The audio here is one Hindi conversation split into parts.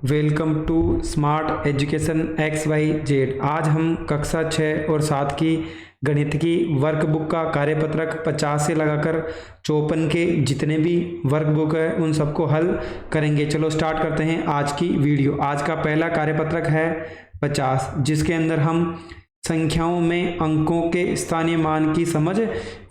Welcome to smart education X Y Z. आज हम कक्षा 6 और 7 की गणित की वर्कबुक का कार्यपत्रक 50 से लगाकर 54 के जितने भी वर्कबुक है उन सबको हल करेंगे। चलो स्टार्ट करते हैं आज की वीडियो। आज का पहला कार्यपत्रक है 50, जिसके अंदर हम संख्याओं में अंकों के स्थानीय मान की समझ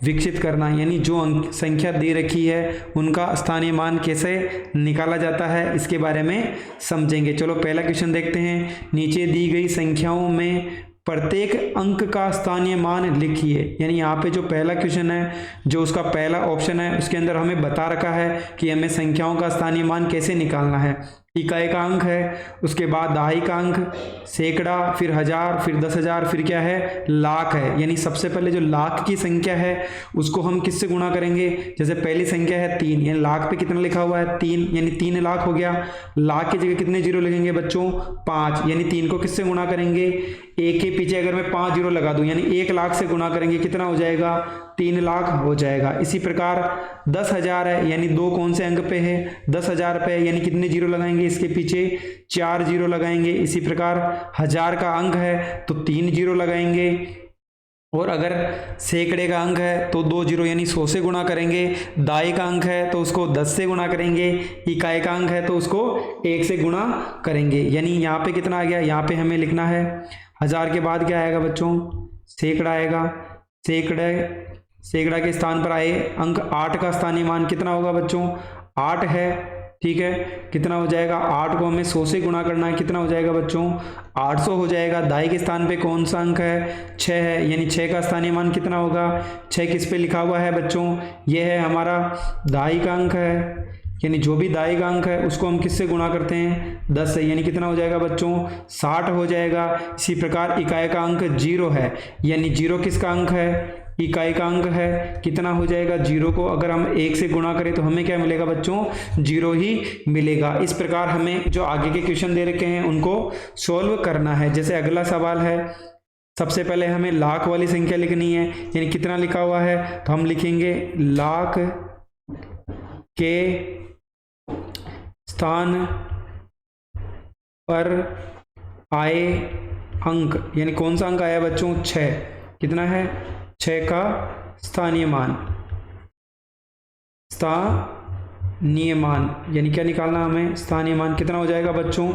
विकसित करना, यानी जो संख्या दे रखी है उनका स्थानीय मान कैसे निकाला जाता है इसके बारे में समझेंगे। चलो पहला क्वेश्चन देखते हैं। नीचे दी गई संख्याओं में प्रत्येक अंक का स्थानीय मान लिखिए। यानी यहाँ पे जो पहला क्वेश्चन है, जो उसका पहला ऑप्शन है, उसके अंदर हमें बता रखा है कि हमें संख्याओं का स्थानीय मान कैसे निकालना है। इकाई का अंक है, उसके बाद दहाई का अंक, सैकड़ा, फिर हजार, फिर 10,000, फिर क्या है लाख है। यानी सबसे पहले जो लाख की संख्या है उसको हम किससे गुणा करेंगे। जैसे पहली संख्या है 3, यानी लाख पे कितना लिखा हुआ है 3, यानी 3 लाख हो गया। लाख की जगह कितने जीरो लिखेंगे बच्चों 5, यानी 3 को किससे गुणा करेंगे, एक के पीछे अगर मैं 5 जीरो लगा दूं यानी 1 लाख से गुणा करेंगे, कितना हो जाएगा 3 लाख हो जाएगा। इसी प्रकार 10,000 है, यानी 2 कौन से अंक पे है 10,000 पे, यानी कितने जीरो लगाएंगे, इसके पीछे 4 जीरो लगाएंगे। इसी प्रकार 1000 का अंक है तो 3 जीरो लगाएंगे, और अगर सैकड़े का अंक है तो 2 जीरो यानी 100 से गुणा करेंगे। दाई का अंक है तो उसको 10 से गुणा करेंगे। इकाई का अंक है तो उसको 1 से गुणा करेंगे। यानी यहाँ पे कितना आ गया, यहाँ पे हमें लिखना है 1000 के बाद क्या आएगा बच्चों, सैकड़ा आएगा। सैकड़ा के स्थान पर आए अंक 8 का स्थानीय मान कितना होगा बच्चों 8 है, ठीक है। कितना हो जाएगा, 8 को हमें 100 से गुणा करना है, कितना हो जाएगा बच्चों 800 हो जाएगा। दाई के स्थान पे कौन सा अंक है 6 है, यानी 6 का स्थानीय मान कितना होगा, 6 किस पे लिखा हुआ है बच्चों, ये है हमारा दाई का अंक है। यानी जो भी दाई का अंक है उसको हम किससे गुणा करते हैं 10 से, यानी कितना हो जाएगा बच्चों 60 हो जाएगा। इसी प्रकार इकाई का अंक 0 है, यानी 0 किसका अंक है, इकाई का अंक है। कितना हो जाएगा, 0 को अगर हम 1 से गुणा करें तो हमें क्या मिलेगा बच्चों 0 ही मिलेगा। इस प्रकार हमें जो आगे के क्वेश्चन दे रखे हैं उनको सोल्व करना है। जैसे अगला सवाल है, सबसे पहले हमें लाख वाली संख्या लिखनी है, यानी कितना लिखा हुआ है तो हम लिखेंगे लाख के स्थान पर आए अंक, यानी कौन सा अंक आया बच्चों 6, कितना है 6 का स्थानीय मान, स्थानीय मान यानी क्या निकालना हमें, स्थानीय मान कितना हो जाएगा बच्चों,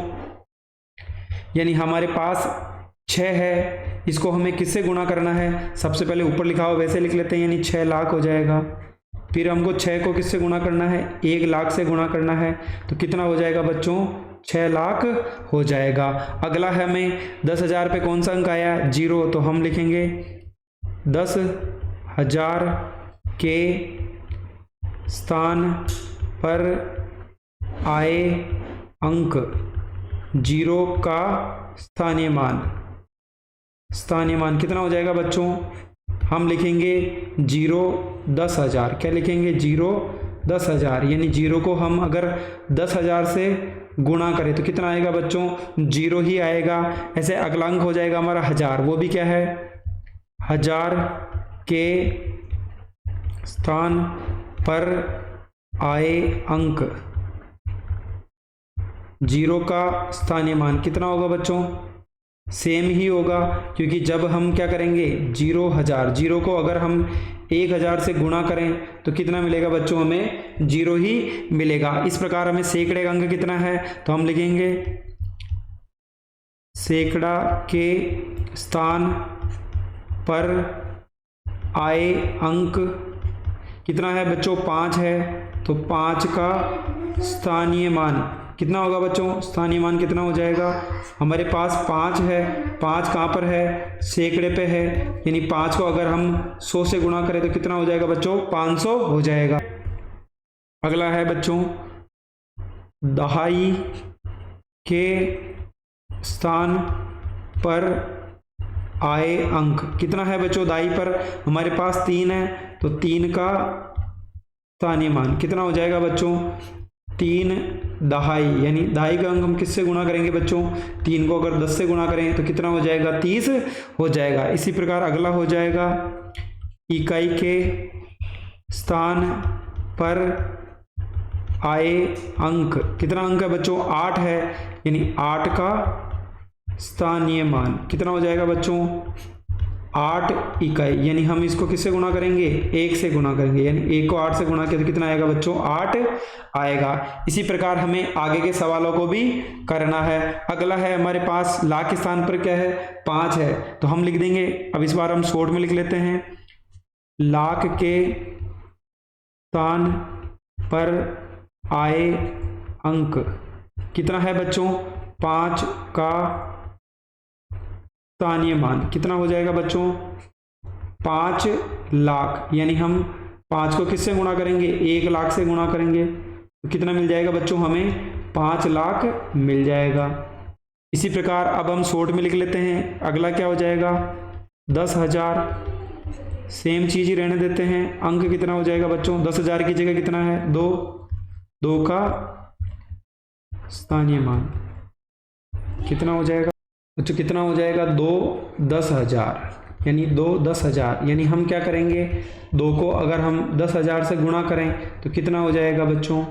यानी हमारे पास 6 है, इसको हमें किससे गुणा करना है, सबसे पहले ऊपर लिखा हुआ वैसे लिख लेते हैं, यानी 6 लाख हो जाएगा। फिर हमको 6 को किससे गुणा करना है, 1 लाख से गुणा करना है, तो कितना हो जाएगा बच्चों 6 लाख हो जाएगा। अगला है हमें 10,000 पे कौन सा अंक आया 0, तो हम लिखेंगे 10,000 के स्थान पर आए अंक 0 का स्थानीय मान, स्थानीय मान कितना हो जाएगा बच्चों, हम लिखेंगे 0 10,000, क्या लिखेंगे 0 10,000, यानी 0 को हम अगर 10,000 से गुणा करें तो कितना आएगा बच्चों 0 ही आएगा। ऐसे अगला अंक हो जाएगा हमारा 1000, वो भी क्या है 1000 के स्थान पर आए अंक 0 का स्थानीय मान कितना होगा बच्चों, सेम ही होगा, क्योंकि जब हम क्या करेंगे 0 को अगर हम 1000 से गुणा करें तो कितना मिलेगा बच्चों, हमें 0 ही मिलेगा। इस प्रकार हमें सैकड़े का अंक कितना है तो हम लिखेंगे सैकड़ा के स्थान पर आए अंक कितना है बच्चों 5 है, तो 5 का स्थानीय मान कितना होगा बच्चों, स्थानीय मान कितना हो जाएगा, हमारे पास 5 है, 5 कहाँ पर है सैकड़े पे है, यानी 5 को अगर हम 100 से गुणा करें तो कितना हो जाएगा बच्चों 500 हो जाएगा। अगला है बच्चों दहाई के स्थान पर आए अंक कितना है बच्चों, दाई पर हमारे पास 3 है, तो 3 का स्थानीय मान कितना हो जाएगा बच्चों 3 दहाई, यानी दहाई का अंक हम किससे गुणा करेंगे बच्चों, 3 को अगर 10 से गुणा करें तो कितना हो जाएगा 30 हो जाएगा। इसी प्रकार अगला हो जाएगा इकाई के स्थान पर आए अंक, कितना अंक है बच्चों 8 है, यानी 8 का स्थानीय मान कितना हो जाएगा बच्चों 8 इकाई, यानी हम इसको किससे गुणा करेंगे 1 से गुणा करेंगे, यानी 1 को 8 से गुणा किया तो कितना आएगा बच्चों 8 आएगा। इसी प्रकार हमें आगे के सवालों को भी करना है। अगला है हमारे पास लाख के स्थान पर क्या है 5 है, तो हम लिख देंगे, अब इस बार हम शॉर्ट में लिख लेते हैं, लाख के स्थान पर आए अंक कितना है बच्चों 5 का स्थानीय मान कितना हो जाएगा बच्चों 5 लाख, यानी हम 5 को किससे गुणा करेंगे 1 लाख से गुणा करेंगे तो कितना मिल जाएगा बच्चों हमें 5 लाख मिल जाएगा। इसी प्रकार अब हम शॉर्ट में लिख लेते हैं, अगला क्या हो जाएगा 10,000, सेम चीज ही रहने देते हैं, अंक कितना हो जाएगा बच्चों 10,000 की जगह कितना है 2 का स्थानीय मान कितना हो जाएगा बच्चों, कितना हो जाएगा 2 10,000, यानी 2 10,000, यानी हम क्या करेंगे 2 को अगर हम 10,000 से गुणा करें तो कितना हो जाएगा बच्चों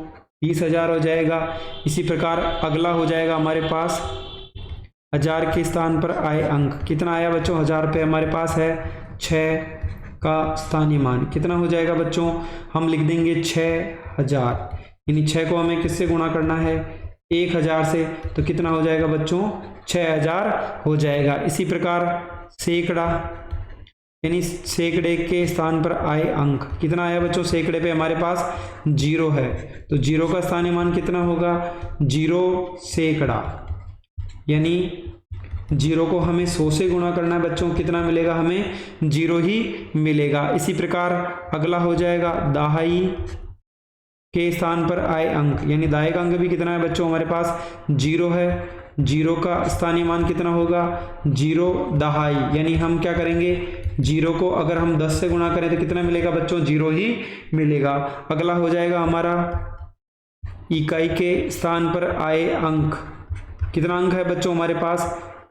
20,000 हो जाएगा। इसी प्रकार अगला हो जाएगा हमारे पास 1000 के स्थान पर आए अंक कितना आया बच्चों 1000 पे हमारे पास है 6 का स्थानीय मान कितना हो जाएगा बच्चों, हम लिख देंगे 6,000, यानी 6 को हमें किससे गुणा करना है 1,000 से, तो कितना हो जाएगा बच्चों 6,000 हो जाएगा। इसी प्रकार सैकड़ा, यानी सैकड़े के स्थान पर आए अंक कितना आया बच्चों, सैकड़े पे हमारे पास 0 है, तो 0 का स्थानीय मान कितना होगा 0 सैकड़ा, यानी 0 को हमें 100 से गुणा करना है बच्चों, कितना मिलेगा हमें 0 ही मिलेगा। इसी प्रकार अगला हो जाएगा दहाई के स्थान पर आए अंक, यानी दहाई का अंक भी कितना है बच्चों हमारे पास 0 है, 0 का स्थानीय मान कितना होगा 0 दहाई, यानी हम क्या करेंगे 0 को अगर हम 10 से गुणा करें तो कितना मिलेगा बच्चों 0 ही मिलेगा। अगला हो जाएगा हमारा इकाई के स्थान पर आए अंक, कितना अंक है बच्चों हमारे पास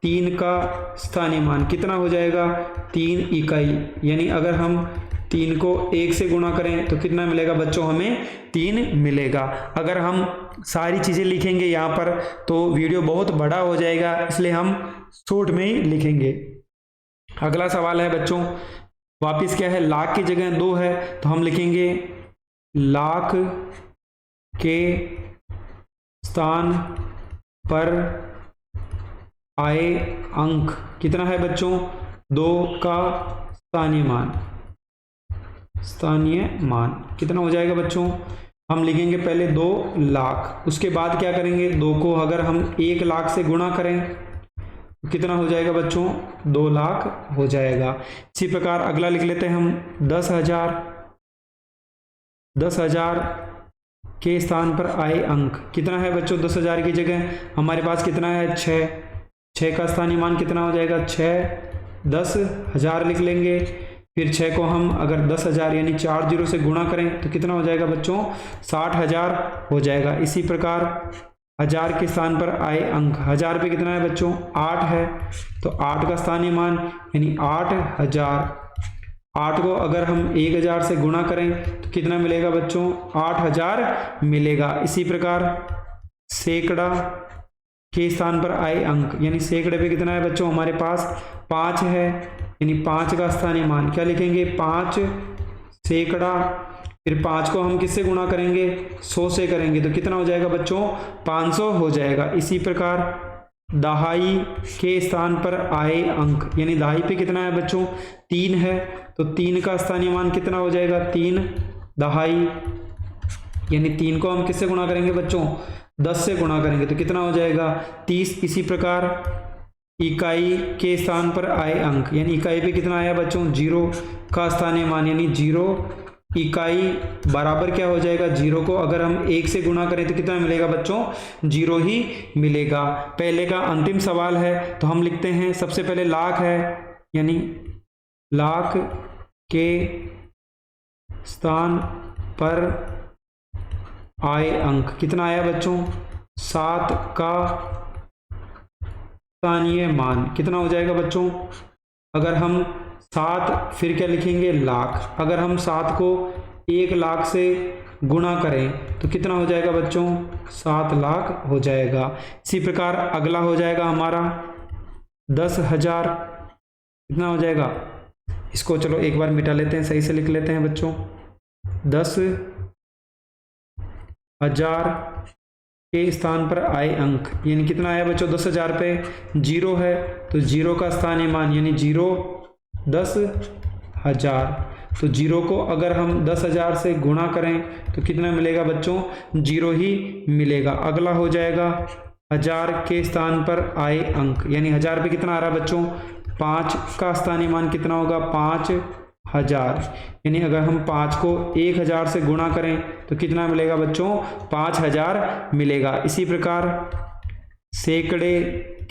3 का स्थानीय मान कितना हो जाएगा 3 इकाई, यानी अगर हम 3 को 1 से गुणा करें तो कितना मिलेगा बच्चों हमें 3 मिलेगा। अगर हम सारी चीज़ें लिखेंगे यहाँ पर तो वीडियो बहुत बड़ा हो जाएगा, इसलिए हम शॉर्ट में ही लिखेंगे। अगला सवाल है बच्चों वापिस क्या है लाख की जगह 2 है, तो हम लिखेंगे लाख के स्थान पर आए अंक कितना है बच्चों 2 का स्थानीय मान कितना हो जाएगा बच्चों, हम लिखेंगे पहले 2 लाख, उसके बाद क्या करेंगे 2 को अगर हम 1 लाख से गुणा करें तो कितना हो जाएगा बच्चों 2 लाख हो जाएगा। इसी प्रकार अगला लिख लेते हैं हम 10,000 के स्थान पर आए अंक कितना है बच्चों 10,000 की जगह हमारे पास कितना है 6 का स्थानीय मान कितना हो जाएगा 6 10,000 लिख लेंगे, फिर 6 को हम अगर 10,000 यानी 4 0 से गुणा करें तो कितना हो जाएगा बच्चों 60,000 हो जाएगा। इसी प्रकार 1000 के स्थान पर आए अंक 1000 पे कितना है बच्चों 8 है, तो 8 का स्थानीय मान यानी 8,000, 8 को अगर हम 1,000 से गुणा करें तो कितना मिलेगा बच्चों 8,000 मिलेगा। इसी प्रकार सैकड़ा के स्थान पर आए अंक यानी सैकड़े पे कितना है बच्चों हमारे पास 5 है, यानी 5 का स्थानीय मान क्या लिखेंगे 5 सैकड़ा, फिर 5 को हम किससे गुणा करेंगे 100 से करेंगे तो कितना हो जाएगा बच्चों 500 हो जाएगा। इसी प्रकार दहाई के स्थान पर आए अंक यानी दहाई पे कितना है बच्चों 3 है, तो 3 का स्थानीय मान कितना हो जाएगा 3 दहाई, यानी 3 को हम किससे गुणा करेंगे बच्चों 10 से गुणा करेंगे तो कितना हो जाएगा 30। इसी प्रकार इकाई के स्थान पर आए अंक यानी इकाई पे कितना आया बच्चों 0 का स्थानीय मान यानी 0 इकाई बराबर क्या हो जाएगा 0 को अगर हम 1 से गुणा करें तो कितना मिलेगा बच्चों 0 ही मिलेगा। पहले का अंतिम सवाल है तो हम लिखते हैं सबसे पहले लाख है यानी लाख के स्थान पर आए अंक कितना आया बच्चों 7 का स्थानीय मान कितना हो जाएगा बच्चों, अगर हम 7 फिर क्या लिखेंगे लाख, अगर हम 7 को 1 लाख से गुणा करें तो कितना हो जाएगा बच्चों, 7 लाख हो जाएगा। इसी प्रकार अगला हो जाएगा हमारा 10,000, कितना हो जाएगा, इसको चलो एक बार मिटा लेते हैं, सही से लिख लेते हैं बच्चों। 10,000 के स्थान पर आए अंक, यानी कितना आया बच्चों, 10,000 पे 0 है तो 0 का स्थानीय मान यानी 0 10,000, तो 0 को अगर हम 10,000 से गुणा करें तो कितना मिलेगा बच्चों, 0 ही मिलेगा। अगला हो जाएगा 1000 के स्थान पर आए अंक, यानी 1000 पे कितना आ रहा है बच्चों, 5 का स्थानीय मान कितना होगा, 5,000, यानी अगर हम 5 को 1000 से गुणा करें तो कितना मिलेगा बच्चों, 5,000 मिलेगा। इसी प्रकार सैकड़े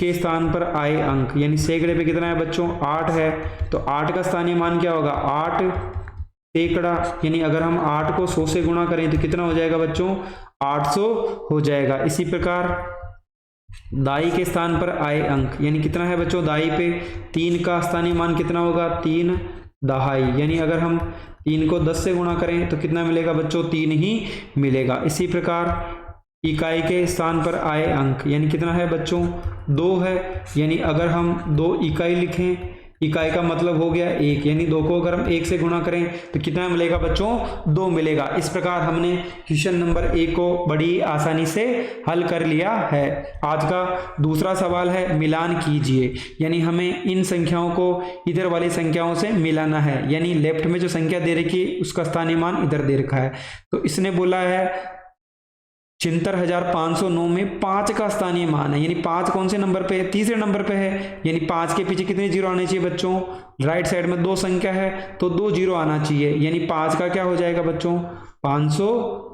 के स्थान पर आए अंक, यानी सैकड़े पे कितना है बच्चों, 8 है, तो 8 का स्थानीय मान क्या होगा, 8 सैकड़ा, यानी अगर हम 8 को 100 से गुणा करें तो कितना हो जाएगा बच्चों, 800 हो जाएगा। इसी प्रकार दाई के स्थान पर आए अंक, यानी कितना है बच्चों, दाई पे 3 का स्थानीय मान कितना होगा, 3 दहाई, यानी अगर हम 3 को 10 से गुणा करें तो कितना मिलेगा बच्चों, 3 ही मिलेगा। इसी प्रकार इकाई के स्थान पर आए अंक, यानी कितना है बच्चों, 2 है, यानी अगर हम 2 इकाई लिखें, इकाई का मतलब हो गया 1, यानी 2 को अगर हम 1 से गुणा करें तो कितना मिलेगा बच्चों, 2 मिलेगा। इस प्रकार हमने क्वेश्चन नंबर 1 को बड़ी आसानी से हल कर लिया है। आज का दूसरा सवाल है मिलान कीजिए, यानी हमें इन संख्याओं को इधर वाली संख्याओं से मिलाना है, यानी लेफ्ट में जो संख्या दे रखी है उसका स्थानीय मान इधर दे रखा है। तो इसने बोला है 76,509 में 5 का स्थानीय मान है, यानी 5 कौन से नंबर पे है, तीसरे नंबर पे है, यानी 5 के पीछे कितने जीरो आने चाहिए बच्चों, राइट साइड में 2 संख्या है तो 2 जीरो आना चाहिए, यानी 5 का क्या हो जाएगा बच्चों, 500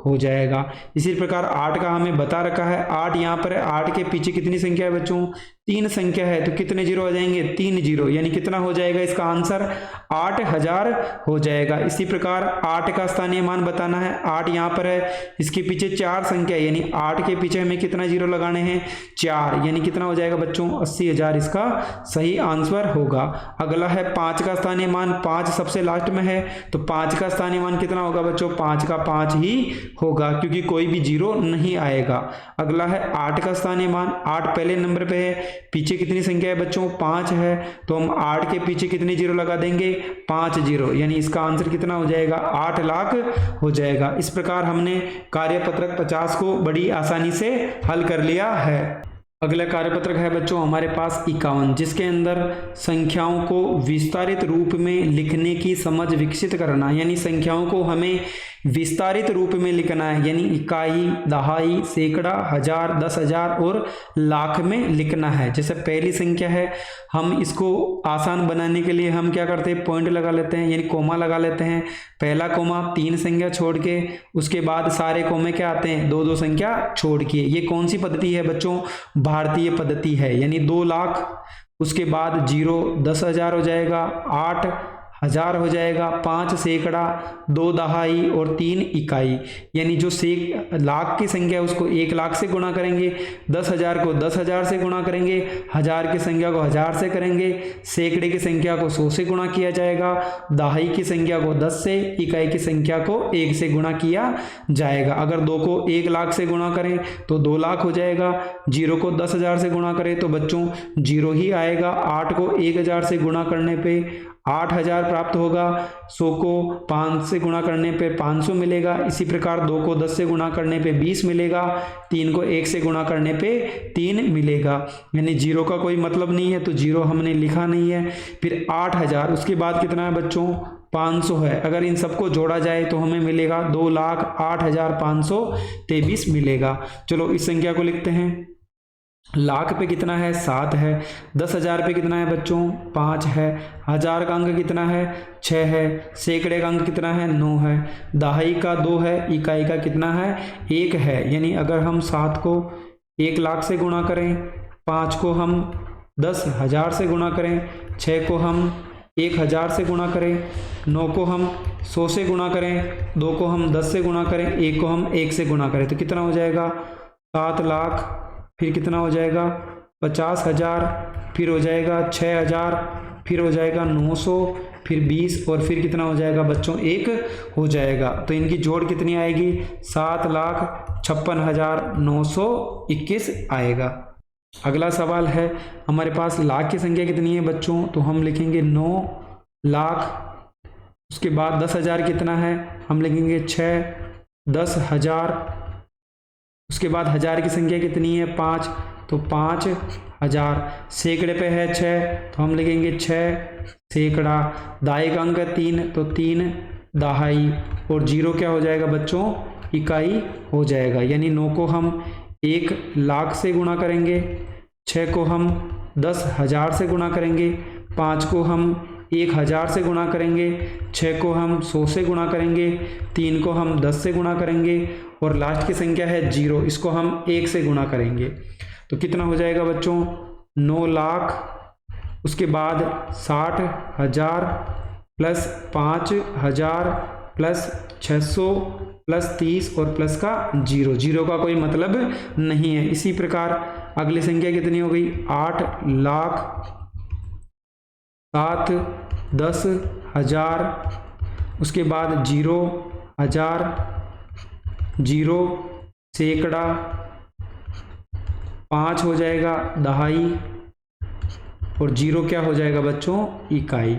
हो जाएगा। इसी प्रकार 8 का हमें बता रखा है, 8 यहाँ पर है, 8 के पीछे कितनी संख्या है बच्चों, 3 संख्या है, तो कितने जीरो आ जाएंगे, 3 जीरो, यानी कितना हो जाएगा इसका आंसर, 8,000 हो जाएगा। इसी प्रकार 8 का स्थानीय मान बताना है, 8 यहाँ पर है, इसके पीछे 4 संख्या, यानी 8 के पीछे हमें कितना जीरो लगाने हैं, 4, यानी कितना हो जाएगा बच्चों, 80,000 इसका सही आंसर होगा। अगला है 5 का स्थानीय मान, 5 सबसे लास्ट में है तो 5 का स्थानीय मान कितना होगा बच्चों, 5 का 5 ही होगा, क्योंकि कोई भी जीरो नहीं आएगा। अगला है 8 का स्थानीय मान, 8 पहले नंबर पे है, पीछे कितनी संख्या है बच्चों, 5 है, तो हम 8 के पीछे कितने जीरो लगा देंगे, 5 जीरो, यानी इसका आंसर कितना हो जाएगा, 8 लाख हो जाएगा। इस प्रकार हमने कार्यपत्रक 50 को बड़ी आसानी से हल कर लिया है। अगला कार्यपत्रक है बच्चों हमारे पास 51, जिसके अंदर संख्याओं को विस्तारित रूप में लिखने की समझ विकसित करना, यानी संख्याओं को हमें विस्तारित रूप में लिखना है, यानी इकाई, दहाई, सैकड़ा, हजार, 10,000 और लाख में लिखना है। जैसे पहली संख्या है, हम इसको आसान बनाने के लिए हम क्या करते हैं, पॉइंट लगा लेते हैं, यानी कोमा लगा लेते हैं। पहला कोमा 3 संख्या छोड़ के, उसके बाद सारे कोमे क्या आते हैं, 2-2 संख्या छोड़ के। ये कौन सी पद्धति है बच्चों, भारतीय पद्धति है, यानी 2 लाख, उसके बाद 0 10,000 हो जाएगा, 8,000 हो जाएगा, 5 सैकड़ा, 2 दहाई और 3 इकाई, यानी जो लाख की संख्या है उसको 1 लाख से गुणा करेंगे, 10,000 को 10,000 से गुणा करेंगे, 1000 की संख्या को 1000 से करेंगे, सैकड़े की संख्या को 100 से गुणा किया जाएगा, दहाई की संख्या को 10 से, इकाई की संख्या को 1 से गुणा किया जाएगा। अगर 2 को 1 लाख से गुणा करें तो 2 लाख हो जाएगा, 0 को 10,000 से गुणा करें तो बच्चों 0 ही आएगा, 8 को 1000 से गुणा करने पे 8,000 प्राप्त होगा, 100 को 5 से गुणा करने पे 500 मिलेगा। इसी प्रकार 2 को 10 से गुणा करने पे 20 मिलेगा, 3 को 1 से गुणा करने पे 3 मिलेगा, यानी 0 का कोई मतलब नहीं है तो 0 हमने लिखा नहीं है। फिर 8,000, उसके बाद कितना है बच्चों, 500 है। अगर इन सबको जोड़ा जाए तो हमें मिलेगा 2,08,523 मिलेगा। चलो इस संख्या को लिखते हैं। लाख पे कितना है, 7 है। 10,000 पे कितना है बच्चों, 5 है। 1000 का अंक कितना है, 6 है। सैकड़े का अंक कितना है, 9 है। दहाई का 2 है, इकाई का कितना है, 1 है। यानी अगर हम 7 को 1 लाख से गुणा करें, 5 को हम 10,000 से गुणा करें, 6 को हम 1,000 से गुणा करें, 9 को हम 100 से गुणा करें, 2 को हम 10 से गुणा करें, 1 को हम 1 से गुणा करें, तो कितना हो जाएगा, 7 लाख। फिर कितना हो जाएगा, 50,000, फिर हो जाएगा 6,000, फिर हो जाएगा 900, फिर 20 और फिर कितना हो जाएगा बच्चों 1 हो जाएगा। तो इनकी जोड़ कितनी आएगी 7,56,921 आएगा। अगला सवाल है हमारे पास लाख की संख्या कितनी है बच्चों, तो हम लिखेंगे 9 लाख, उसके बाद 10,000 कितना है हम लिखेंगे 6, 10,000, उसके बाद हज़ार की संख्या कितनी है 5, तो 5,000, सैकड़े पे है 6 तो हम लिखेंगे 6 सैकड़ा, दहाई का अंक है 3 तो 3 दहाई, और जीरो क्या हो जाएगा बच्चों इकाई हो जाएगा। यानी 9 को हम 1 लाख से गुणा करेंगे, 6 को हम 10,000 से गुणा करेंगे, 5 को हम 1,000 से गुणा करेंगे, 6 को हम 100 से गुणा करेंगे, 3 को हम 10 से गुणा करेंगे, और लास्ट की संख्या है 0, इसको हम 1 से गुणा करेंगे। तो कितना हो जाएगा बच्चों 9 लाख, उसके बाद 60,000 प्लस 5,000 प्लस 600 प्लस 30 और प्लस का 0, जीरो का कोई मतलब नहीं है। इसी प्रकार अगली संख्या कितनी हो गई 8 लाख 7, 10,000, उसके बाद 0,000, 0 सैकड़ा, 5 हो जाएगा दहाई, और 0 क्या हो जाएगा बच्चों इकाई।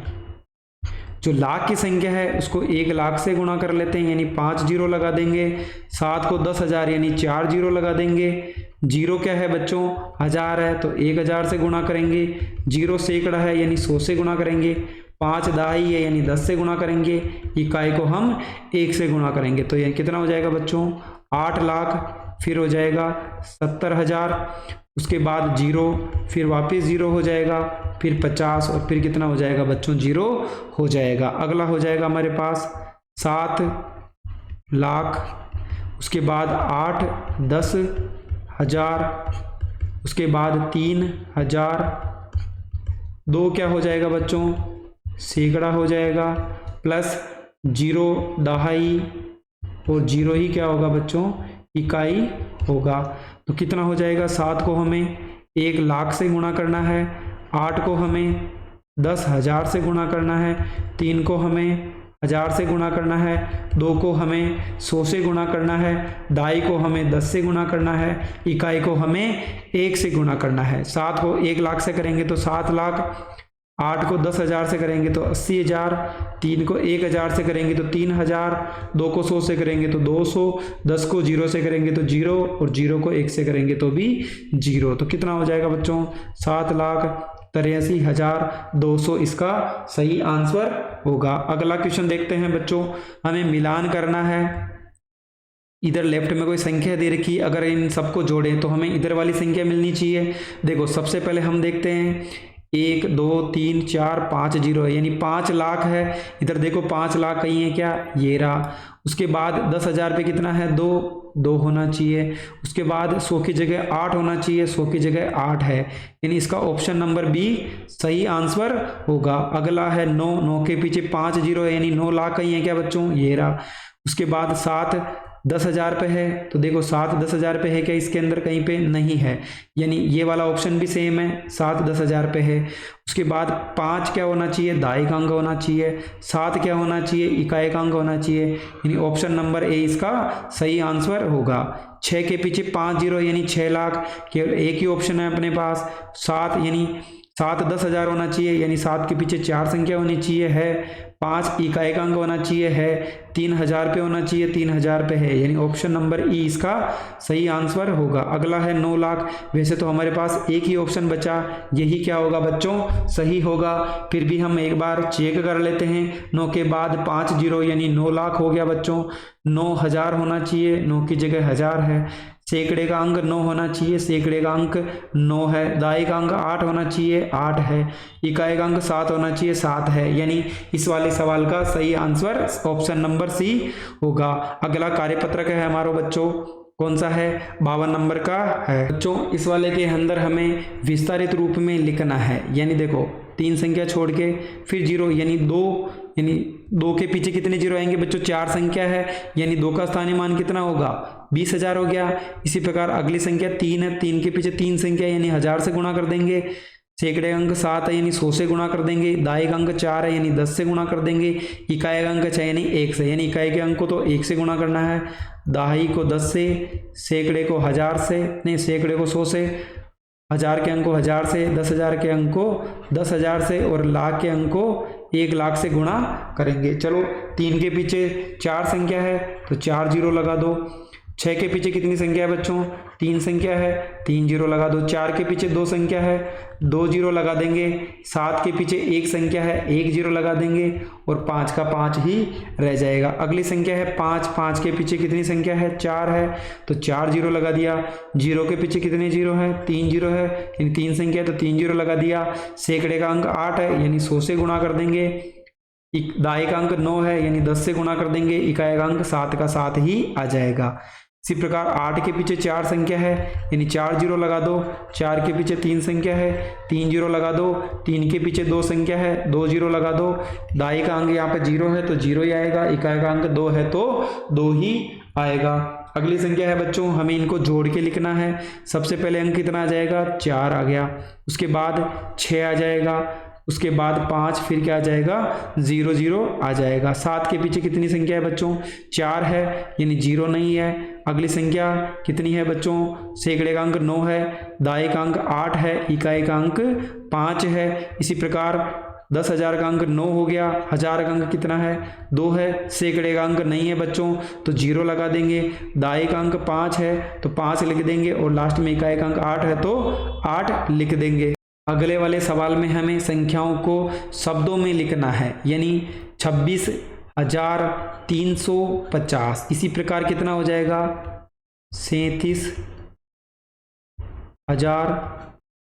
जो लाख की संख्या है उसको 1 लाख से गुणा कर लेते हैं यानी 5 जीरो लगा देंगे, 7 को 10,000 यानी 4 जीरो लगा देंगे, 0 क्या है बच्चों 1000 है तो 1000 से गुणा करेंगे, 0 सैकड़ा है यानी 100 से गुणा करेंगे, 5 दहाई है यानी 10 से गुणा करेंगे, इकाई को हम 1 से गुणा करेंगे। तो ये कितना हो जाएगा बच्चों 8 लाख, फिर हो जाएगा 70,000, उसके बाद 0, फिर वापस 0 हो जाएगा, फिर 50 और फिर कितना हो जाएगा बच्चों 0 हो जाएगा। अगला हो जाएगा हमारे पास 7 लाख, उसके बाद 8, 10,000, उसके बाद 3,000, 2 क्या हो जाएगा बच्चों सैकड़ा हो जाएगा, प्लस 0 दहाई, और 0 ही क्या होगा बच्चों इकाई होगा। तो कितना हो जाएगा 7 को हमें 1 लाख से गुणा करना है, 8 को हमें 10,000 से गुणा करना है, 3 को हमें 1000 से गुणा करना है, 2 को हमें 100 से गुणा करना है, दहाई को हमें 10 से गुणा करना है, इकाई को हमें 1 से गुणा करना है। 7 को 1 लाख से करेंगे तो 7 लाख, 8 को 10,000 से करेंगे तो 80,000, 3 को 1,000 से करेंगे तो 3,000, 2 को 100 से करेंगे तो 200, 10 को 0 से करेंगे तो 0, और 0 को 1 से करेंगे तो भी 0। तो कितना हो जाएगा बच्चों 7,83,200 इसका सही आंसर होगा। अगला क्वेश्चन देखते हैं बच्चों, हमें मिलान करना है। इधर लेफ्ट में कोई संख्या दे रखी है, अगर इन सबको जोड़ें तो हमें इधर वाली संख्या मिलनी चाहिए। देखो सबसे पहले हम देखते हैं 1 2 3 4 5 0 है यानी 5 लाख है, इधर देखो 5 लाख कहीं है क्या ये रहा। उसके बाद 10,000 पे कितना है 2 होना चाहिए, उसके बाद 100 की जगह 8 होना चाहिए, 100 की जगह 8 है, यानी इसका ऑप्शन नंबर बी सही आंसर होगा। अगला है 9 के पीछे 5 0 है यानी 9 लाख कहीं है क्या बच्चों ये रहा। उसके बाद 7 10,000 पे है, तो देखो 7 10,000 पे है क्या इसके अंदर कहीं पे नहीं है, यानी ये वाला ऑप्शन भी सेम है 7 10,000 पे है। उसके बाद 5 क्या होना चाहिए दहाई का अंक होना चाहिए, 7 क्या होना चाहिए इकाई का अंक होना चाहिए, यानी ऑप्शन नंबर ए इसका सही आंसर होगा। 6 के पीछे 5 0 यानी 6 लाख, केवल एक ही ऑप्शन है अपने पास। 7 यानी 7 10,000 होना चाहिए यानी 7 के पीछे 4 संख्या होनी चाहिए है। 5 इकाई का अंक होना चाहिए है, 3,000 पे होना चाहिए 3,000 पे है, यानी ऑप्शन नंबर ई इसका सही आंसर होगा। अगला है 9 लाख, वैसे तो हमारे पास एक ही ऑप्शन बचा, यही क्या होगा बच्चों सही होगा। फिर भी हम एक बार चेक कर लेते हैं। 9 के बाद 5 0 यानी 9 लाख हो गया बच्चों। 9,000 होना चाहिए, 9 की जगह 1000 है। सैकड़े का अंक 9 होना चाहिए, सैकड़े का अंक 9 है। दहाई का अंक 8 होना चाहिए, 8 है। इकाई का अंक 7 होना चाहिए, 7 है, यानी इस वाले सवाल का सही आंसर ऑप्शन नंबर सी होगा। अगला कार्यपत्रक है हमारा बच्चों, कौन सा है 52 नंबर का है बच्चों। इस वाले के अंदर हमें विस्तारित रूप में लिखना है, यानी देखो 3 संख्या छोड़ के फिर 0 यानी 2, यानी 2 के पीछे कितने 0 आएंगे बच्चों 4 संख्या है, यानी 2 का स्थानीय मान कितना होगा 20,000 हो गया। इसी प्रकार अगली संख्या 3 है, 3 के पीछे 3 संख्या यानी 1000 से गुणा कर देंगे। सैकड़े अंक 7 है यानी 100 से गुणा कर देंगे। दाएं का अंक 4 है यानी 10 से गुणा कर देंगे। इकाई का अंक 6 यानी 1 से, यानी इकाई के अंक को तो 1 से गुणा करना है। दहाई को 10 से, सैकड़े को 1000 से, नहीं सैकड़े को 100 से, 1000 के अंक को 1000 से, 10,000 के अंक को 10,000 से और लाख के अंक को 1 लाख से गुणा करेंगे। चलो 3 के पीछे 4 संख्या है तो 4 जीरो लगा दो। 6 के पीछे कितनी संख्या है बच्चों? 3 संख्या है, 3 जीरो लगा दो। 4 के पीछे 2 संख्या है, 2 जीरो लगा देंगे। 7 के पीछे 1 संख्या है, 1 जीरो लगा देंगे और 5 का 5 ही रह जाएगा। अगली संख्या है 5, 5 के पीछे कितनी संख्या है? 4 है तो 4 जीरो लगा दिया। जीरो के पीछे कितने जीरो है? 3 जीरो है, यानी 3 संख्या है तो 3 जीरो लगा दिया। सैकड़े का अंक 8 है यानी 100 से गुणा कर देंगे। दाएं का अंक 9 है यानी 10 से गुणा कर देंगे। इकाई का अंक 7 का 7 ही आ जाएगा। इसी प्रकार 8 के पीछे 4 संख्या है यानी 4 जीरो लगा दो। 4 के पीछे 3 संख्या है, 3 जीरो लगा दो। 3 के पीछे 2 संख्या है, 2 जीरो लगा दो। दाई का अंक यहाँ पे 0 है तो 0 ही आएगा। इकाई का अंक 2 है तो 2 ही आएगा। अगली संख्या है बच्चों, हमें इनको जोड़ के लिखना है। सबसे पहले अंक कितना आ जाएगा? 4 आ गया। उसके बाद 6 आ जाएगा, उसके बाद 5, फिर क्या आ जाएगा? 0 0 आ जाएगा। 7 के पीछे कितनी संख्या है बच्चों? 4 है यानी 0 नहीं है। अगली संख्या कितनी है बच्चों? सैकड़े का अंक 9 है, दाएं का अंक 8 है, इकाई का अंक 5 है। इसी प्रकार 10,000 का अंक 9 हो गया। 1000 का अंक कितना है? 2 है। सैकड़े का अंक नहीं है बच्चों तो 0 लगा देंगे। दाएं का अंक 5 है तो 5 लिख देंगे और लास्ट में इकाई का अंक 8 है तो 8 लिख देंगे। अगले वाले सवाल में हमें संख्याओं को शब्दों में लिखना है यानी 26,350। इसी प्रकार कितना हो जाएगा? 37,000,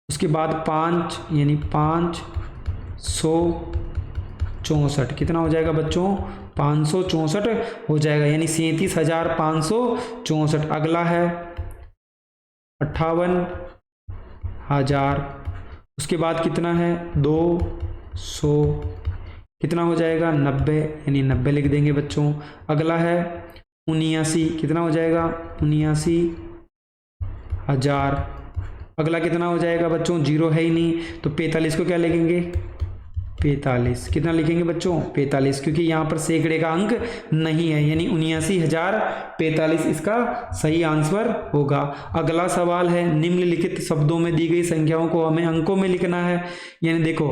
उसके बाद 5 यानी 564। कितना हो जाएगा बच्चों? 564 हो जाएगा यानी 37,564। अगला है 58,000, उसके बाद कितना है? 200। कितना हो जाएगा? 90 यानी 90 लिख देंगे बच्चों। अगला है 79। कितना हो जाएगा? 79,000। अगला कितना हो जाएगा बच्चों? 0 है ही नहीं तो 45 को क्या लिखेंगे? 45। कितना लिखेंगे बच्चों? 45, क्योंकि यहाँ पर सैकड़े का अंक नहीं है यानी 79,045 इसका सही आंसर होगा। अगला सवाल है, निम्नलिखित शब्दों में दी गई संख्याओं को हमें अंकों में लिखना है। यानी देखो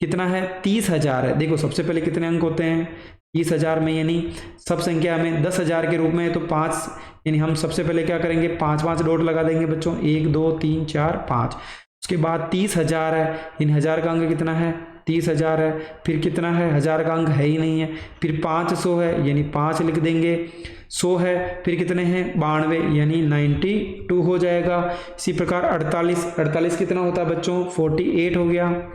कितना है? 30,000 है। देखो सबसे पहले कितने अंक होते हैं 30,000 में? यानी सब संख्या में 10,000 के रूप में है तो 5, यानी हम सबसे पहले क्या करेंगे? 5 5 डॉट लगा देंगे बच्चों। 1 2 3 4 5। उसके बाद 30,000 है, इन 1000 का अंक कितना है? 30,000 है। फिर कितना है? 1000 का अंक है ही नहीं है। फिर 500 है यानी 5 लिख देंगे। 100 है, फिर कितने हैं? 92 यानी 92 हो जाएगा। इसी प्रकार 48 कितना होता है बच्चों? 48 हो गया।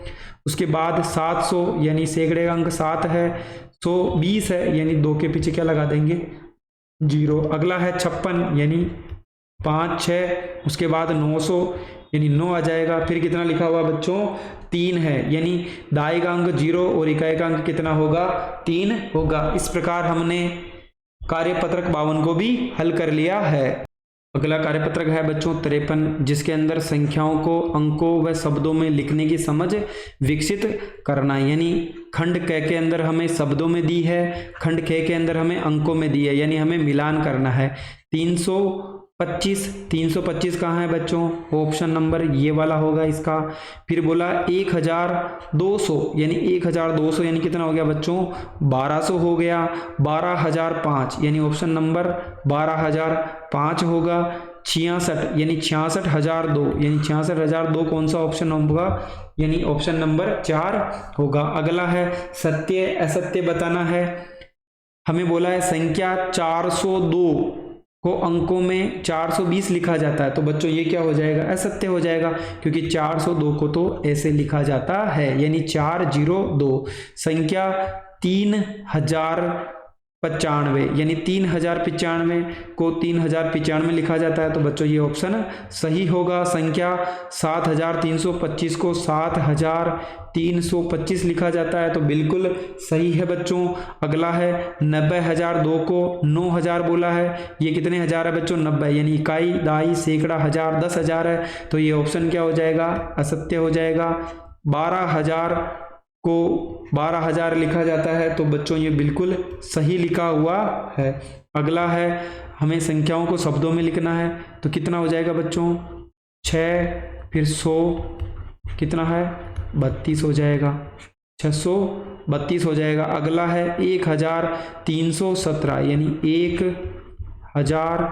उसके बाद 700 यानी सैकड़े का अंक 7 है। 120 है यानी 2 के पीछे क्या लगा देंगे? 0। अगला है 56 यानी 5 6। उसके बाद 900 यानी 9 आ जाएगा। फिर कितना लिखा हुआ बच्चों? 3 है यानी दाएं का अंक 0 और इकाई का अंक कितना होगा? 3 होगा। इस प्रकार हमने कार्यपत्रक 52 को भी हल कर लिया है। अगला कार्यपत्रक है बच्चों 53, जिसके अंदर संख्याओं को अंकों व शब्दों में लिखने की समझ विकसित करना है। यानी खंड क के अंदर हमें शब्दों में दी है, खंड ख के अंदर हमें अंकों में दी है, यानी हमें मिलान करना है। 325 कहाँ है बच्चों? ऑप्शन नंबर ये वाला होगा इसका। फिर बोला 1200 यानी 1200 यानी कितना हो गया बच्चों? 1200 हो गया। 12,005 यानी ऑप्शन नंबर 12,005 होगा। 66 यानी 66,002 यानी 66,002 कौन सा ऑप्शन होगा? यानी ऑप्शन नंबर 4 होगा। अगला है सत्य असत्य बताना है। हमें बोला है संख्या 402 को अंकों में 420 लिखा जाता है, तो बच्चों ये क्या हो जाएगा? असत्य हो जाएगा, क्योंकि 402 को तो ऐसे लिखा जाता है यानी 402। संख्या 95, यानी 3095 को 3095 लिखा जाता है, तो बच्चों ये ऑप्शन सही होगा। संख्या 7325 को 7325 लिखा जाता है, तो बिल्कुल सही है बच्चों। अगला है 90,002 को 9000 बोला है, ये कितने हजार है बच्चों? 90, यानी इकाई, दहाई, सैकड़ा, हजार, 10,000 है, तो ये ऑप्शन क्या हो जाएगा? असत्य हो जाएगा। 12,000 को 12,000 लिखा जाता है, तो बच्चों ये बिल्कुल सही लिखा हुआ है। अगला है हमें संख्याओं को शब्दों में लिखना है, तो कितना हो जाएगा बच्चों? 6 फिर 100 कितना है? 32 हो जाएगा, 632 हो जाएगा। अगला है 1317, यानी 1000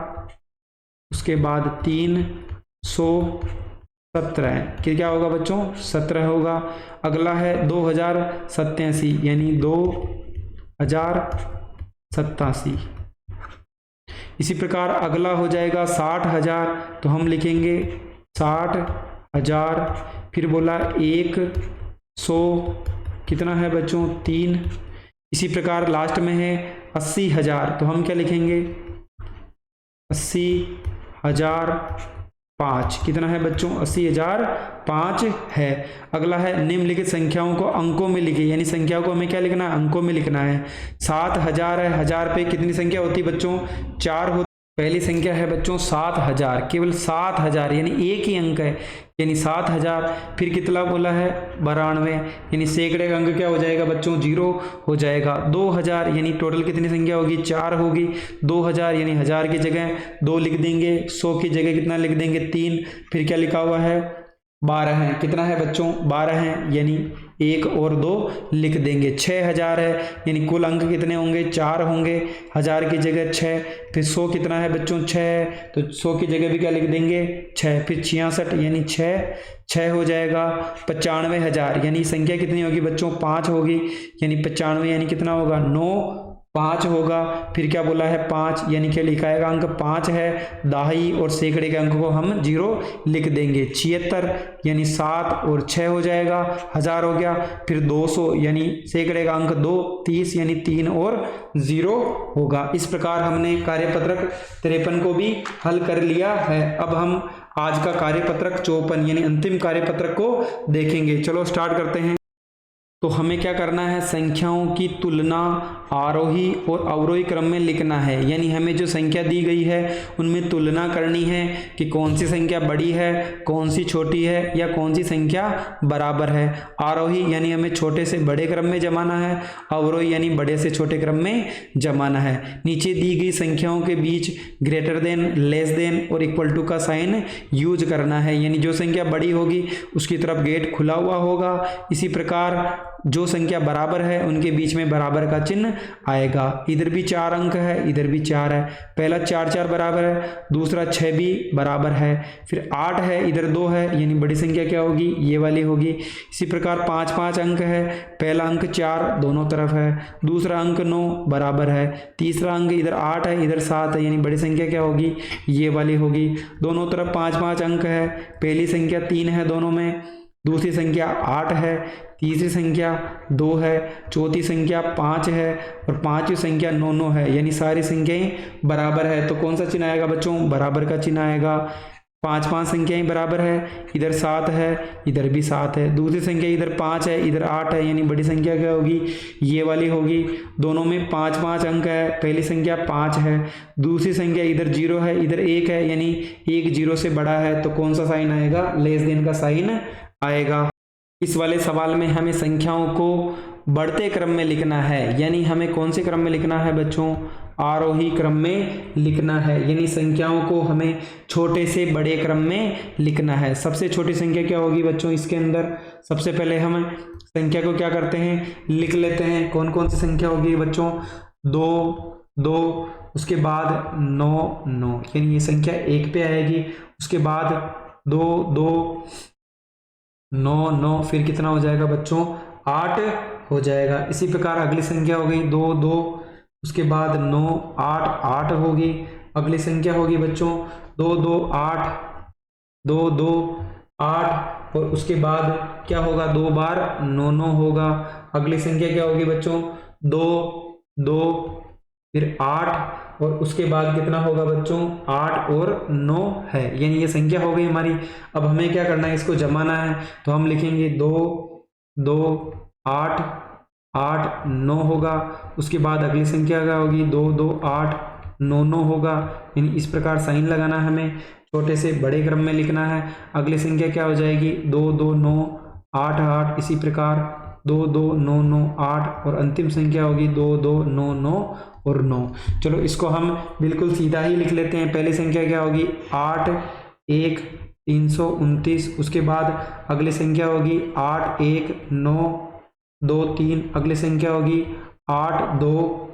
उसके बाद 317 क्या होगा बच्चों? 17 होगा। अगला है 2087, यानी 2087। इसी प्रकार अगला हो जाएगा 60,000, तो हम लिखेंगे 60,000। फिर बोला 100 कितना है बच्चों? 3। इसी प्रकार लास्ट में है 80,000, तो हम क्या लिखेंगे? 80,005 कितना है बच्चों? 80,005 है। अगला है निम्नलिखित संख्याओं को अंकों में लिखिए, यानी संख्याओं को हमें क्या लिखना है? अंकों में लिखना है। 7,000 है, 1000 पे कितनी संख्या होती है बच्चों? 4 होती। पहली संख्या है बच्चों 7,000, केवल 7,000 यानी एक ही अंक है, यानी 7,000। फिर कितना बोला है? 92, यानी सैकड़े का अंक क्या हो जाएगा बच्चों? 0 हो जाएगा। 2,000 यानी टोटल कितनी संख्या होगी? 4 होगी। 2,000 यानी 1000 की जगह 2 लिख देंगे, 100 की जगह कितना लिख देंगे? 3। फिर क्या लिखा हुआ है? 12 है, कितना है बच्चों? 12 है, यानी 1 और 2 लिख देंगे। 6,000 है, यानी कुल अंक कितने होंगे? 4 होंगे, 1000 की जगह 6। फिर 100 कितना है बच्चों? 6 है, तो 100 की जगह भी क्या लिख देंगे? 6। फिर 66 यानी 6 हो जाएगा। 95,000 यानी संख्या कितनी होगी बच्चों? 5 होगी, यानी 95 यानी कितना होगा? 9 5 होगा। फिर क्या बोला है? 5 यानी क्या लिखा है? अंक 5 है। दहाई और सैकड़े के अंक को हम 0 लिख देंगे। 76 यानी 7 और 6 हो जाएगा, 1000 हो गया। फिर 200 यानी सैकड़े का अंक 2, 30 यानी 3 और 0 होगा। इस प्रकार हमने कार्यपत्रक 53 को भी हल कर लिया है। अब हम आज का कार्यपत्रक 54 यानी अंतिम कार्यपत्रक को देखेंगे। चलो स्टार्ट करते हैं। तो हमें क्या करना है? संख्याओं की तुलना आरोही और अवरोही क्रम में लिखना है, यानी हमें जो संख्या दी गई है उनमें तुलना करनी है कि कौन सी संख्या बड़ी है, कौन सी छोटी है, या कौन सी संख्या बराबर है। आरोही यानी हमें छोटे से बड़े क्रम में जमाना है, अवरोही यानी बड़े से छोटे क्रम में जमाना है। नीचे दी गई संख्याओं के बीच ग्रेटर देन, लेस देन और इक्वल टू का साइन यूज करना है, यानी जो संख्या बड़ी होगी उसकी तरफ गेट खुला हुआ होगा। इसी प्रकार जो संख्या बराबर है उनके बीच में बराबर का चिन्ह आएगा। इधर भी 4 अंक है, इधर भी 4 है। पहला 4 4 बराबर है, दूसरा 6 भी बराबर है। फिर 8 है, इधर 2 है, यानी बड़ी संख्या क्या होगी? ये वाली होगी। इसी प्रकार 5 5 अंक है, पहला अंक 4 दोनों तरफ है, दूसरा अंक 9 बराबर है, तीसरा अंक इधर 8 है, इधर 7 है, यानी बड़ी संख्या क्या होगी? ये वाली होगी। दोनों तरफ 5 5 अंक है, पहली संख्या 3 है दोनों में, दूसरी संख्या 8 है, तीसरी संख्या 2 है, चौथी संख्या 5 है और पांचवी संख्या 9 9 है, यानी सारी संख्याएं बराबर है। तो कौन सा चिन्ह आएगा बच्चों? बराबर का चिन्ह आएगा। 5 5 संख्याएं बराबर है, इधर 7 है, इधर भी 7 है। दूसरी संख्या इधर 5 है, इधर 8 है, यानी बड़ी संख्या क्या होगी? ये वाली होगी। दोनों में 5 5 अंक है, पहली संख्या 5 है, दूसरी संख्या इधर 0 है, इधर 1 है, यानी 1 0 से बड़ा है, तो कौन सा साइन आएगा? लेस देन का साइन आएगा। इस वाले सवाल में हमें संख्याओं को बढ़ते क्रम में लिखना है, यानी हमें कौन से क्रम में लिखना है बच्चों? आरोही क्रम में लिखना है, यानी संख्याओं को हमें छोटे से बड़े क्रम में लिखना है। सबसे छोटी संख्या क्या होगी बच्चों इसके अंदर? सबसे पहले हम संख्या को क्या करते हैं? लिख लेते हैं। कौन कौन सी संख्या होगी बच्चों? 2 2, उसके बाद 9 9, यानी ये संख्या 1 पे आएगी। उसके बाद 2 2 9 9, फिर कितना हो जाएगा बच्चों? 8 हो जाएगा। इसी प्रकार अगली संख्या हो गई 2 2, उसके बाद 9 8 8 होगी। अगली संख्या होगी बच्चों 2 2 8 2 2 8, और उसके बाद क्या होगा? 2 बार 9 9 होगा। अगली संख्या क्या होगी बच्चों? 2 2 फिर 8 और उसके बाद कितना होगा बच्चों, 8 और 9 है, यानी ये संख्या हो गई हमारी। अब हमें क्या करना है, इसको जमाना है, तो हम लिखेंगे 2 2 8 8 9 होगा। उसके बाद अगली संख्या क्या होगी, 2 2 8 9 9 होगा, यानी इस प्रकार साइन लगाना है हमें, छोटे से बड़े क्रम में लिखना है। अगली संख्या क्या हो जाएगी, 2 2 9 8 8, इसी प्रकार 2 2 9 9 8, और अंतिम संख्या होगी 2 2 9 9 और 9। चलो इसको हम बिल्कुल सीधा ही लिख लेते हैं। पहली संख्या क्या होगी, 8 1 329। उसके बाद अगली संख्या होगी 8 1 9 2 3। अगली संख्या होगी 8 2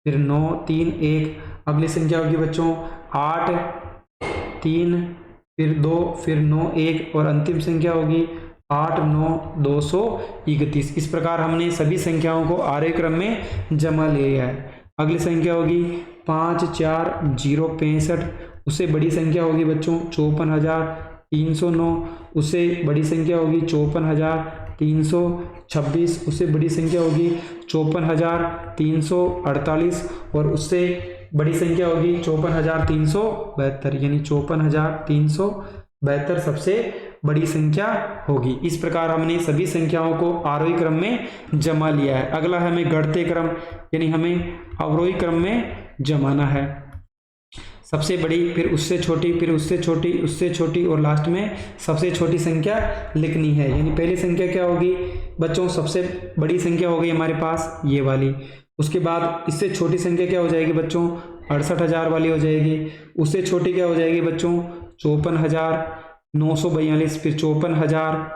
फिर 9 3 1। अगली संख्या होगी बच्चों 8 3 फिर 2 फिर 9 1, और अंतिम संख्या होगी 8 9 231। इस प्रकार हमने सभी संख्याओं को आरोही क्रम में जमा लिया है। अगली संख्या होगी 5 4 0 65। उससे बड़ी संख्या होगी बच्चों 54,309। उससे बड़ी संख्या होगी 54,326। उससे बड़ी संख्या होगी 54,348, और उससे बड़ी संख्या होगी 54,372, यानी 54,372 सबसे बड़ी संख्या होगी। इस प्रकार हमने सभी संख्याओं को आरोही क्रम में जमा लिया है। अगला हमें घटते क्रम यानी हमें अवरोही क्रम में जमाना है। सबसे बड़ी, फिर उससे छोटी, फिर उससे छोटी, उससे छोटी, और लास्ट में सबसे छोटी संख्या लिखनी है। यानी पहली संख्या क्या होगी बच्चों, सबसे बड़ी संख्या हो गई हमारे पास ये वाली। उसके बाद इससे छोटी संख्या क्या हो जाएगी बच्चों, 68,000 वाली हो जाएगी। उससे छोटी क्या हो जाएगी बच्चों, 54,942। फिर 54,000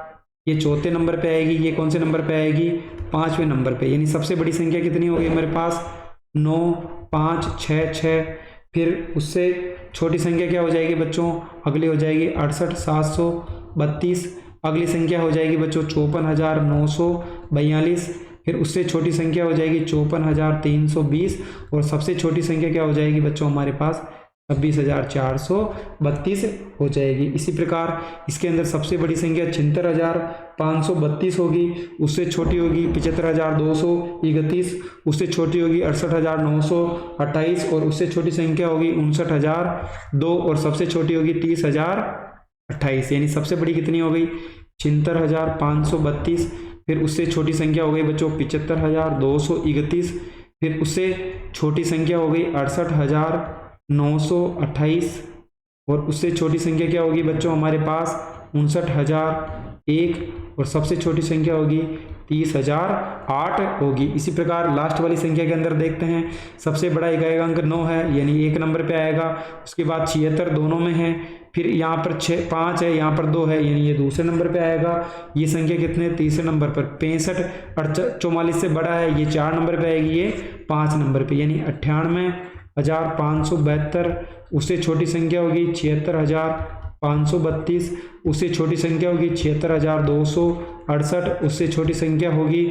ये चौथे नंबर पे आएगी। ये कौन से नंबर पे आएगी, 5वें नंबर पे। यानी सबसे बड़ी संख्या कितनी होगी हमारे पास, 9 5 6 6। फिर उससे छोटी संख्या क्या हो जाएगी बच्चों, अगली हो जाएगी 68,732। अगली संख्या हो जाएगी बच्चों 54,942। फिर उससे छोटी संख्या हो जाएगी 54,320, और सबसे छोटी संख्या क्या हो जाएगी बच्चों हमारे पास 26,432 हो जाएगी। इसी प्रकार इसके अंदर सबसे बड़ी संख्या 76,532 होगी। उससे छोटी होगी 75,231। उससे छोटी होगी 68,928, और उससे छोटी संख्या होगी 59,002, और सबसे छोटी होगी 30,028। यानी सबसे बड़ी कितनी हो गई, 76,532। फिर उससे छोटी संख्या हो गई बच्चों 75,231। फिर उससे छोटी संख्या हो गई 68,928, और उससे छोटी संख्या क्या होगी बच्चों हमारे पास 59,001, और सबसे छोटी संख्या होगी 30,008 होगी। इसी प्रकार लास्ट वाली संख्या के अंदर देखते हैं, सबसे बड़ा इकाई अंक 9 है, यानी 1 नंबर पे आएगा। उसके बाद 76 दोनों में है। फिर यहाँ पर 5 है, यहाँ पर 2 है, यानी ये दूसरे नंबर पे आएगा। ये संख्या कितने, तीसरे नंबर पर। 65 44 से बड़ा है, ये 4 नंबर पे आएगी, ये 5 नंबर पे, यानी 98,572। उससे छोटी संख्या होगी 76,532। उससे छोटी संख्या होगी 76,268। उससे छोटी संख्या होगी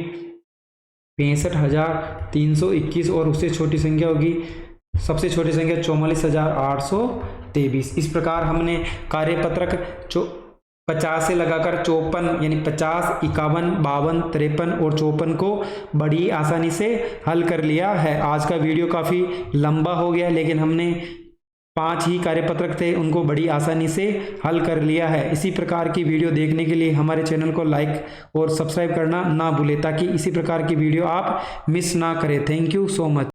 65,321, और उससे छोटी संख्या होगी, सबसे छोटी संख्या 44,823। इस प्रकार हमने कार्यपत्रक 50 से लगाकर 54 यानी 50 51 52 53 और 54 को बड़ी आसानी से हल कर लिया है। आज का वीडियो काफ़ी लंबा हो गया, लेकिन हमने 5 ही कार्यपत्रक थे, उनको बड़ी आसानी से हल कर लिया है। इसी प्रकार की वीडियो देखने के लिए हमारे चैनल को लाइक और सब्सक्राइब करना ना भूलें, ताकि इसी प्रकार की वीडियो आप मिस ना करें। Thank you so much.